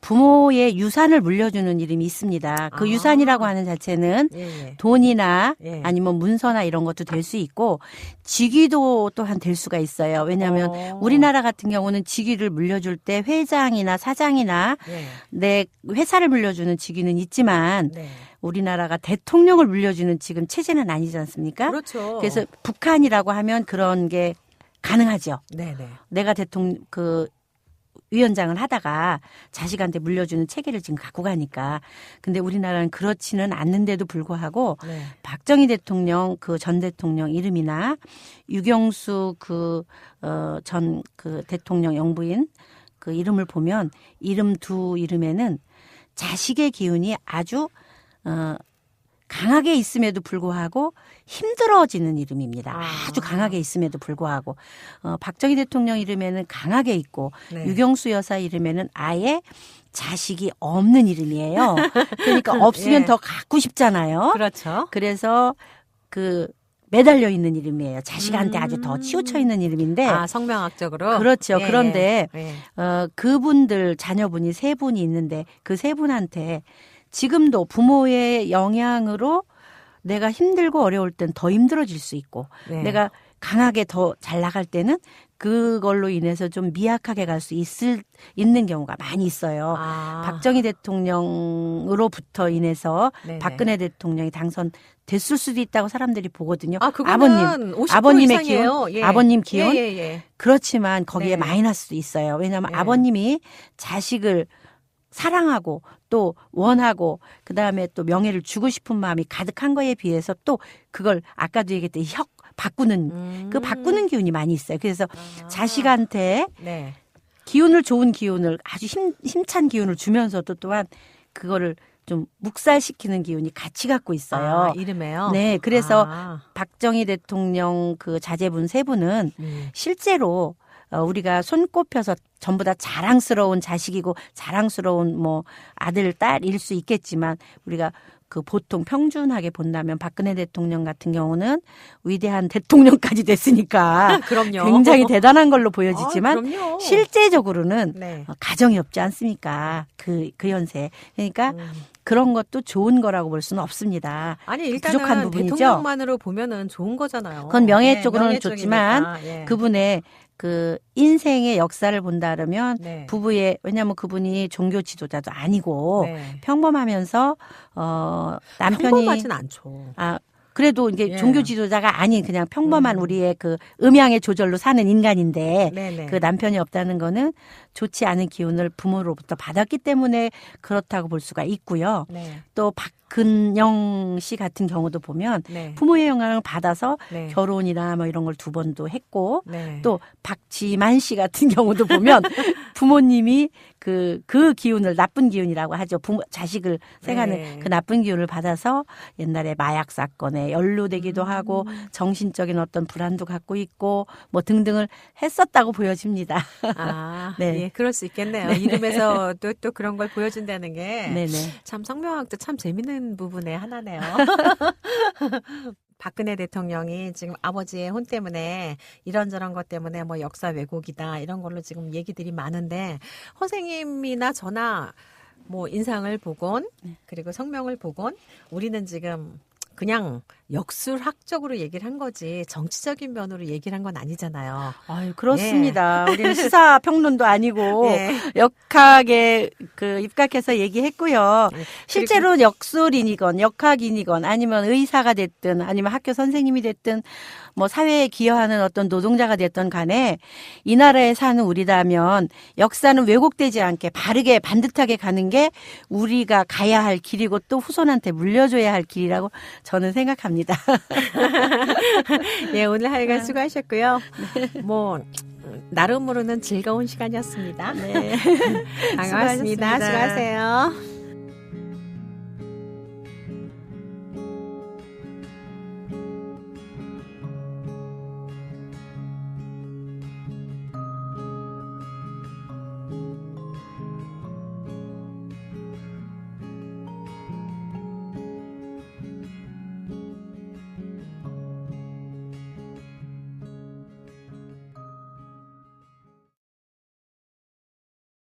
부모의 유산을 물려주는 이름이 있습니다. 그 유산이라고 하는 자체는 예. 돈이나 예. 아니면 문서나 이런 것도 될 수 있고 직위도 또한 될 수가 있어요. 왜냐하면 우리나라 같은 경우는 직위를 물려줄 때 회장이나 사장이나 예. 내 회사를 물려주는 직위는 있지만 네. 우리나라가 대통령을 물려주는 지금 체제는 아니지 않습니까? 그렇죠. 그래서 북한이라고 하면 그런 게 가능하죠. 네네. 내가 위원장을 하다가 자식한테 물려주는 체계를 지금 갖고 가니까. 근데 우리나라는 그렇지는 않는데도 불구하고 네. 박정희 대통령 전 대통령 이름이나 유경수 전 대통령 영부인 그 이름을 보면 두 이름에는 자식의 기운이 아주 강하게 있음에도 불구하고 힘들어지는 이름입니다. 아주 강하게 있음에도 불구하고 박정희 대통령 이름에는 강하게 있고 네. 유경수 여사 이름에는 아예 자식이 없는 이름이에요. 그러니까 없으면 예. 더 갖고 싶잖아요. 그렇죠. 그래서 매달려 있는 이름이에요. 자식한테 아주 더 치우쳐 있는 이름인데 성명학적으로 그렇죠. 예, 그런데 예. 그분들 자녀분이 3분이 있는데 그 3분한테 지금도 부모의 영향으로 내가 힘들고 어려울 땐 더 힘들어질 수 있고 네. 내가 강하게 더 잘 나갈 때는 그걸로 인해서 좀 미약하게 갈 수 있는 경우가 많이 있어요. 박정희 대통령으로부터 인해서 네네. 박근혜 대통령이 당선됐을 수도 있다고 사람들이 보거든요. 그거는 50% 아버님의 이상이에요. 기운, 예. 아버님 기운. 예. 그렇지만 거기에 네. 마이너스도 있어요. 왜냐하면 네. 아버님이 자식을 사랑하고 또 원하고 그다음에 또 명예를 주고 싶은 마음이 가득한 거에 비해서 또 그걸 아까도 얘기했듯이 바꾸는 그 바꾸는 기운이 많이 있어요. 그래서 자식한테 네. 좋은 기운을 아주 힘찬 기운을 주면서도 또한 그거를 좀 묵살시키는 기운이 같이 갖고 있어요. 이름에요? 네, 그래서 박정희 대통령 그 자제분 세 분은 실제로 우리가 손꼽혀서 전부 다 자랑스러운 자식이고 자랑스러운 뭐 아들, 딸일 수 있겠지만 우리가 그 보통 평준하게 본다면 박근혜 대통령 같은 경우는 위대한 대통령까지 됐으니까 그럼요. 굉장히 대단한 걸로 보여지지만 그럼요. 실제적으로는 네. 가정이 없지 않습니까? 그 연세. 그러니까 그런 것도 좋은 거라고 볼 수는 없습니다. 아니 부족한 일단은 부분이죠. 대통령만으로 보면은 좋은 거잖아요. 그건 명예 네, 쪽으로는 명예 좋지만 쪽이니까. 예. 그분의 그 인생의 역사를 본다 그러면 네. 부부의 왜냐하면 그분이 종교 지도자도 아니고 네. 평범하면서 남편이 평범하진 않죠. 그래도 이제 예. 종교 지도자가 아닌 그냥 평범한 우리의 그 음양의 조절로 사는 인간인데 네네. 그 남편이 없다는 거는 좋지 않은 기운을 부모로부터 받았기 때문에 그렇다고 볼 수가 있고요. 네. 또 박근영 씨 같은 경우도 보면 네. 부모의 영향을 받아서 네. 결혼이나 뭐 이런 걸 2번도 했고 네. 또 박지만 씨 같은 경우도 보면 부모님이 그 기운을 나쁜 기운이라고 하죠. 자식을 생하는 네. 그 나쁜 기운을 받아서 옛날에 마약 사건에 연루되기도 하고 정신적인 어떤 불안도 갖고 있고 뭐 등등을 했었다고 보여집니다. 네. 네. 예, 그럴 수 있겠네요. 이름에서 또 그런 걸 보여준다는 게 네네. 참 성명학도 참 재밌는 부분의 하나네요. 박근혜 대통령이 지금 아버지의 혼 때문에 이런저런 것 때문에 뭐 역사 왜곡이다 이런 걸로 지금 얘기들이 많은데 선생님이나 저나 뭐 인상을 보곤 그리고 성명을 보곤 우리는 지금 그냥 역술학적으로 얘기를 한 거지 정치적인 면으로 얘기를 한 건 아니잖아요. 아유, 그렇습니다. 우리는 시사 평론도 아니고 네. 역학에 그 입각해서 얘기했고요. 네. 실제로 역술인이건 역학인이건 아니면 의사가 됐든 아니면 학교 선생님이 됐든 뭐 사회에 기여하는 어떤 노동자가 됐든 간에 이 나라에 사는 우리라면 역사는 왜곡되지 않게 바르게 반듯하게 가는 게 우리가 가야 할 길이고 또 후손한테 물려줘야 할 길이라고 저는 생각합니다. 예, 오늘 하여간 수고하셨고요. 뭐 나름으로는 즐거운 시간이었습니다. 네. 반갑습니다. 수고하셨습니다. 수고하세요.